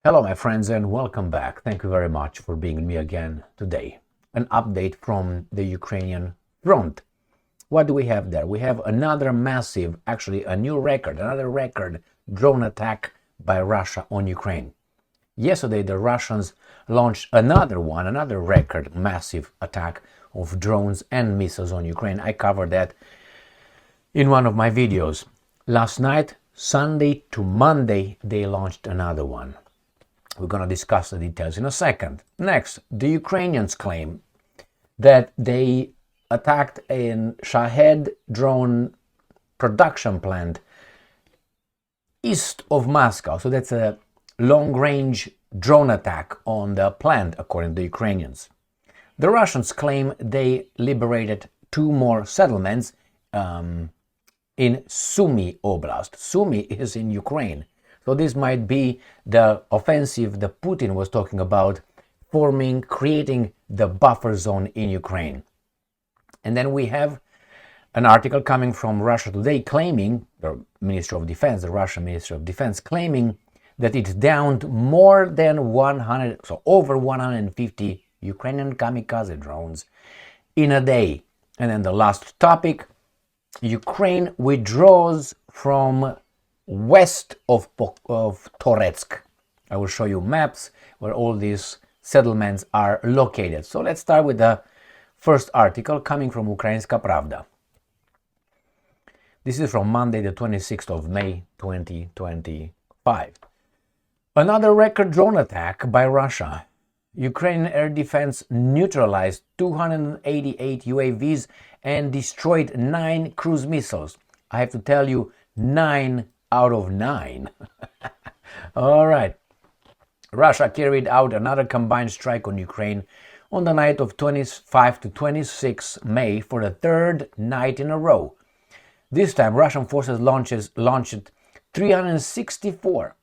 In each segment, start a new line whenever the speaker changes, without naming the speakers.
Hello my friends and welcome back. Thank you very much for being with me again today. An update from the Ukrainian front. What do we have there? We have another massive, actually a new record, another record drone attack by Russia on Ukraine. Yesterday the Russians launched another record massive attack of drones and missiles on Ukraine. I covered that in one of my videos. Last night, Sunday to Monday, they launched another one. We're going to discuss the details in a second. Next, the Ukrainians claim that they attacked a Shahed drone production plant east of Moscow. So that's a long-range drone attack on the plant, according to the Ukrainians. The Russians claim they liberated two more settlements in Sumy Oblast. Sumy is in Ukraine. So this might be the offensive that Putin was talking about, creating the buffer zone in Ukraine. And then we have an article coming from Russia Today claiming, the Ministry of Defense, the Russian Ministry of Defense, claiming that it downed more than 100, so over 150 Ukrainian kamikaze drones in a day. And then the last topic, Ukraine withdraws from west of Toretsk. I will show you maps where all these settlements are located. So let's start with the first article coming from Ukrainska Pravda. This is from Monday, the 26th of May, 2025. Another record drone attack by Russia. Ukrainian air defense neutralized 288 UAVs and destroyed 9 cruise missiles. I have to tell you, 9 out of 9. All right. Russia carried out another combined strike on Ukraine on the night of 25 to 26 May for the third night in a row. This time, Russian forces launched 364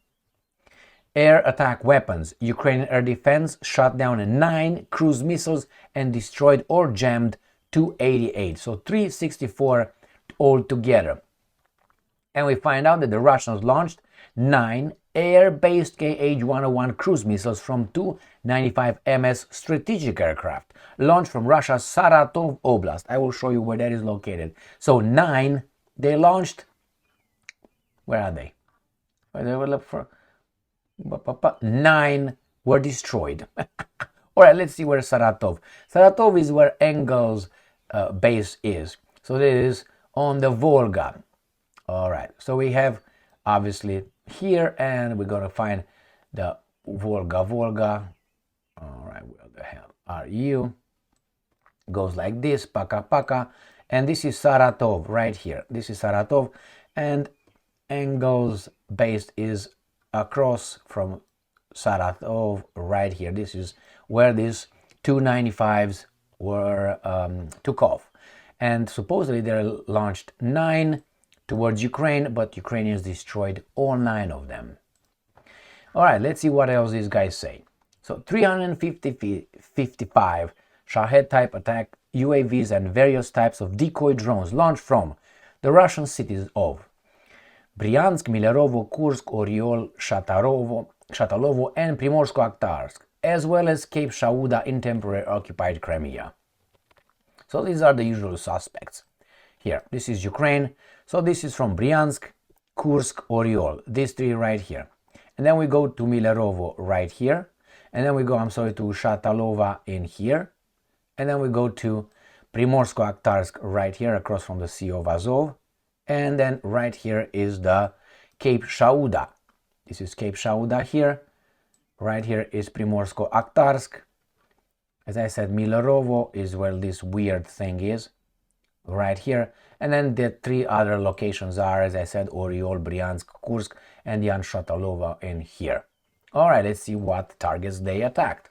air attack weapons. Ukrainian air defense shot down 9 cruise missiles and destroyed or jammed 288. So 364 altogether. And we find out that the Russians launched 9 air-based Kh-101 cruise missiles from 295 MS strategic aircraft, launched from Russia's Saratov Oblast. I will show you where that is located. So 9 they launched. Where are they? They will look for 9 were destroyed. All right, let's see where Saratov. Saratov is where Engel's base is. So this is on the Volga. All right, so we have obviously here, and we're gonna find the Volga. All right, where the hell are you? Goes like this, Paka, and this is Saratov right here. This is Saratov, and Engel's base is across from Saratov right here. This is where these 295s were took off, and supposedly they launched 9 towards Ukraine, but Ukrainians destroyed all 9 of them. All right, let's see what else these guys say. So 355 Shahed type attack UAVs and various types of decoy drones launched from the Russian cities of Bryansk, Milerovo, Kursk, Oriol, Shatalovo, and Primorsko-Akhtarsk, as well as Cape Shauda in temporary occupied Crimea. So these are the usual suspects. Here, this is Ukraine. So this is from Bryansk, Kursk, Oriol, these 3 right here. And then we go to Milerovo right here. And then we go, to Shatalova in here. And then we go to Primorsko-Akhtarsk right here, across from the Sea of Azov. And then right here is the Cape Shauda. This is Cape Shauda here. Right here is Primorsko-Akhtarsk. As I said, Milerovo is where this weird thing is. Right here. And then the 3 other locations are, as I said, Oriol, Bryansk, Kursk, and Yan Shatalova in here. All right, let's see what targets they attacked.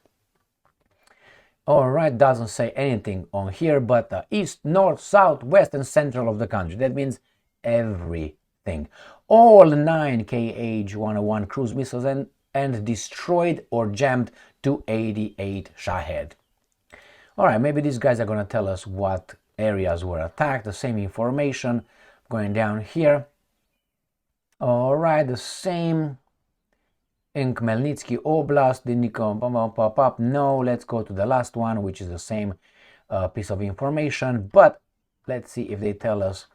All right, doesn't say anything on here, but east, north, south, west, and central of the country. That means everything. All 9 Kh-101 cruise missiles and destroyed or jammed 288 Shahed. All right, maybe these guys are going to tell us what areas were attacked. The same information going down here. All right, the same in Khmelnytsky Oblast. Didn't pop up? No, let's go to the last one, which is the same piece of information, but let's see if they tell us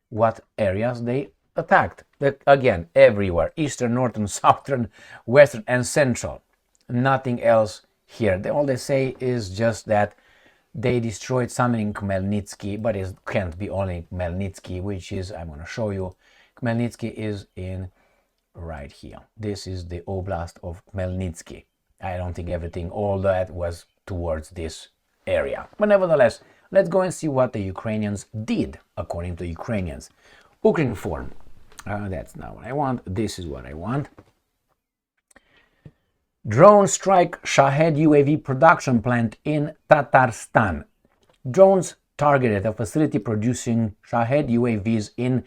what areas they attacked. Again, everywhere: eastern, northern, southern, western, and central. Nothing else here. All they say is just that they destroyed something in Khmelnytsky, but it can't be only Khmelnytsky, which is, I'm going to show you, Khmelnytsky is in right here. This is the Oblast of Khmelnytsky. I don't think everything, all that was towards this area. But nevertheless, let's go and see what the Ukrainians did, according to Ukrainians. Ukraine form. That's not what I want. This is what I want. Drone strike Shahed UAV production plant in Tatarstan. Drones targeted a facility producing Shahed UAVs in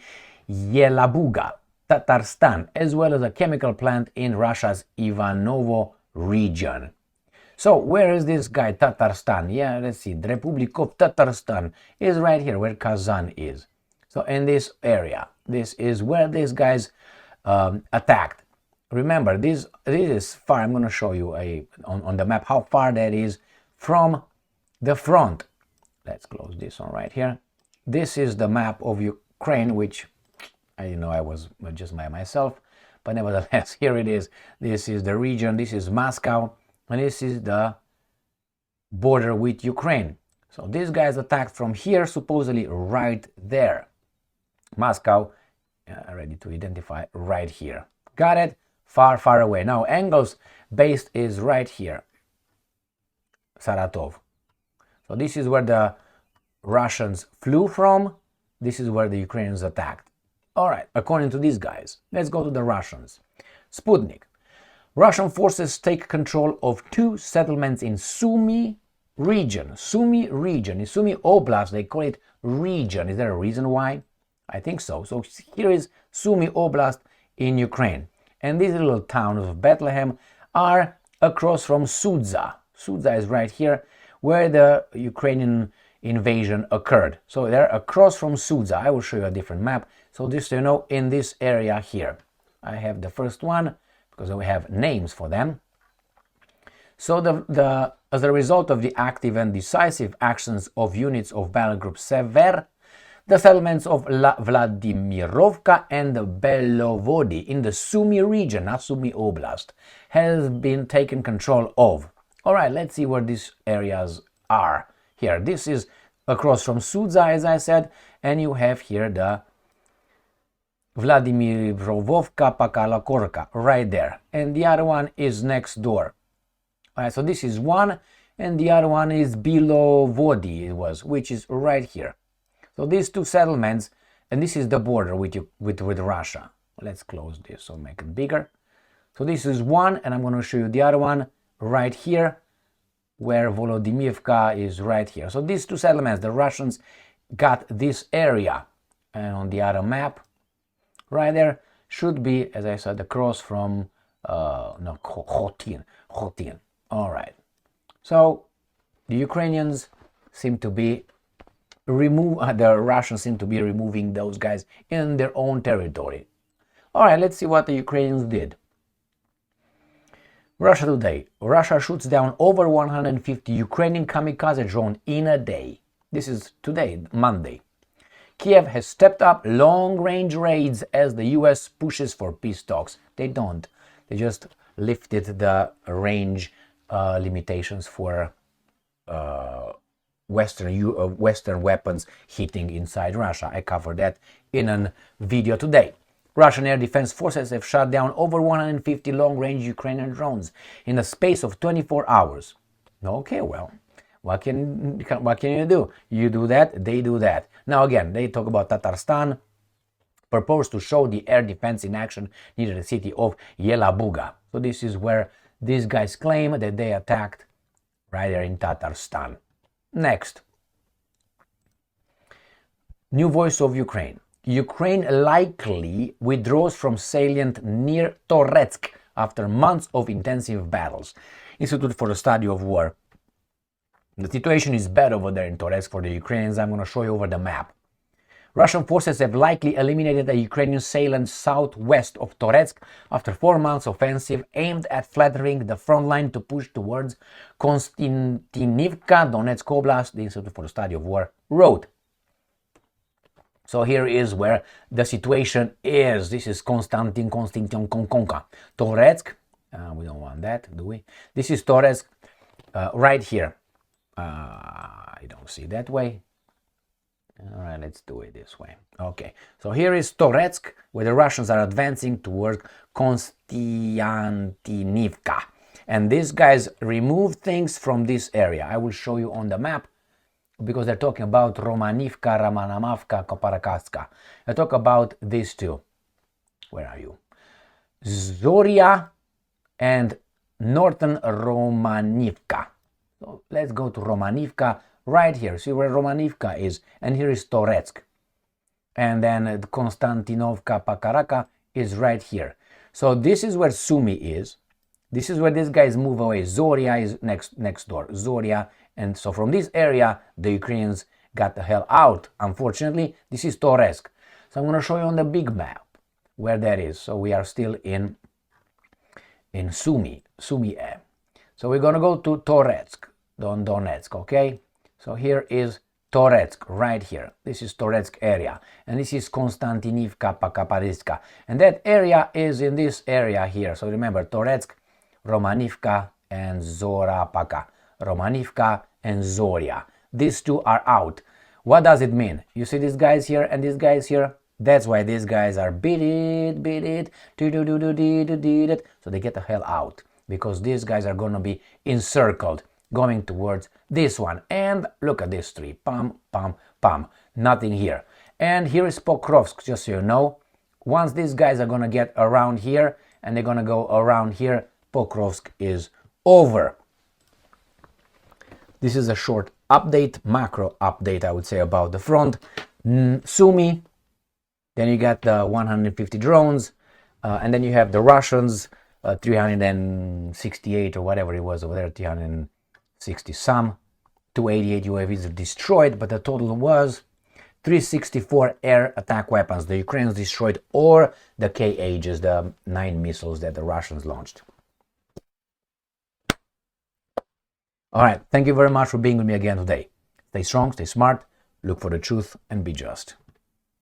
Yelabuga, Tatarstan, as well as a chemical plant in Russia's Ivanovo region. So where is this guy, Tatarstan? Yeah, let's see. The Republic of Tatarstan is right here, where Kazan is. So in this area, this is where these guys attacked. Remember, this is far. I'm going to show you on the map how far that is from the front. Let's close this one right here. This is the map of Ukraine, which I was just by myself, but nevertheless, here it is. This is the region. This is Moscow, and this is the border with Ukraine. So these guys attacked from here, supposedly right there. Moscow, ready to identify right here. Got it? Far, far away. Now, Engels base is right here, Saratov. So this is where the Russians flew from. This is where the Ukrainians attacked. All right, according to these guys, let's go to the Russians. Sputnik. Russian forces take control of 2 settlements in Sumy region. Sumy region. In Sumy Oblast, they call it region. Is there a reason why? I think so. So here is Sumy Oblast in Ukraine. And these little towns of Bethlehem are across from Sudza. Sudza is right here, where the Ukrainian invasion occurred. So they're across from Sudza. I will show you a different map. So just so you know, in this area here, I have the first one because we have names for them. So as a result of the active and decisive actions of units of Battle Group Sever, the settlements of Vladimirovka and Belovody in the Sumy region, not Sumy Oblast, has been taken control of. All right, let's see where these areas are. Here, this is across from Sudza, as I said, and you have here the Vladimirovka Pakalakorka, right there. And the other one is next door. All right, so this is one, and the other one is Belovody, which is right here. So these 2 settlements, and this is the border with Russia. Let's close this so make it bigger. So this is one, and I'm going to show you the other one right here, where Volodymyivka is right here. So these 2 settlements, the Russians got this area, and on the other map, right there, should be, as I said, across from Khotin. All right. So the Ukrainians seem to be the Russians seem to be removing those guys in their own territory. All right, let's see what the Ukrainians did. Russia today. Russia shoots down over 150 Ukrainian kamikaze drones in a day. This is today, Monday. Kiev has stepped up long-range raids as the US pushes for peace talks. They don't. They just lifted the range limitations for Western weapons hitting inside Russia. I covered that in a video today. Russian air defense forces have shot down over 150 long-range Ukrainian drones in the space of 24 hours. Okay, well, what can you do? You do that, they do that. Now again, they talk about Tatarstan, purpose to show the air defense in action near the city of Yelabuga. So this is where these guys claim that they attacked right there in Tatarstan. Next, new voice of Ukraine. Ukraine likely withdraws from salient near Toretsk after months of intensive battles. Institute for the Study of War. The situation is bad over there in Toretsk for the Ukrainians. I'm going to show you over the map. Russian forces have likely eliminated a Ukrainian salient southwest of Toretsk after 4 months offensive aimed at flattering the front line to push towards Konstantinivka, Donetsk Oblast, the Institute for the Study of War wrote. So here is where the situation is. This is Konstantin Konka. Toretsk, we don't want that, do we? This is Toretsk right here. I don't see that way. All right, let's do it this way. Okay, so here is Toretsk, where the Russians are advancing towards Konstantinivka. And these guys remove things from this area. I will show you on the map, because they're talking about Romanivka, Ramanamavka, Koparakaska. I talk about these two. Where are you? Zoria and Northern Romanivka. So let's go to Romanivka right here. See where Romanivka is, and here is Toretsk. And then Konstantinovka, Pakaraka is right here. So this is where Sumy is. This is where these guys move away. Zoria is next door. Zoria. And so from this area, the Ukrainians got the hell out. Unfortunately, this is Toretsk. So I'm going to show you on the big map where that is. So we are still in Sumy. So we're going to go to Toretsk, Donetsk, okay? So here is Toretsk, right here. This is Toretsk area. And this is Konstantinivka, Pakapariska. And that area is in this area here. So remember, Toretsk, Romanivka, and Zorapaka. Romanivka and Zoria. These two are out. What does it mean? You see these guys here and these guys here? That's why these guys are beat it, so they get the hell out, because these guys are going to be encircled going towards this one. And look at this tree. Pam, pam, pam. Nothing here. And here is Pokrovsk, just so you know. Once these guys are going to get around here and they're going to go around here, Pokrovsk is over. This is a short update, macro update, I would say, about the front. Sumy, then you got the 150 drones, and then you have the Russians, 368 or whatever it was over there, 360 some, 288 UAVs are destroyed, but the total was 364 air attack weapons. The Ukrainians destroyed all the K-Ages, the 9 missiles that the Russians launched. All right, thank you very much for being with me again today. Stay strong, stay smart, look for the truth, and be just.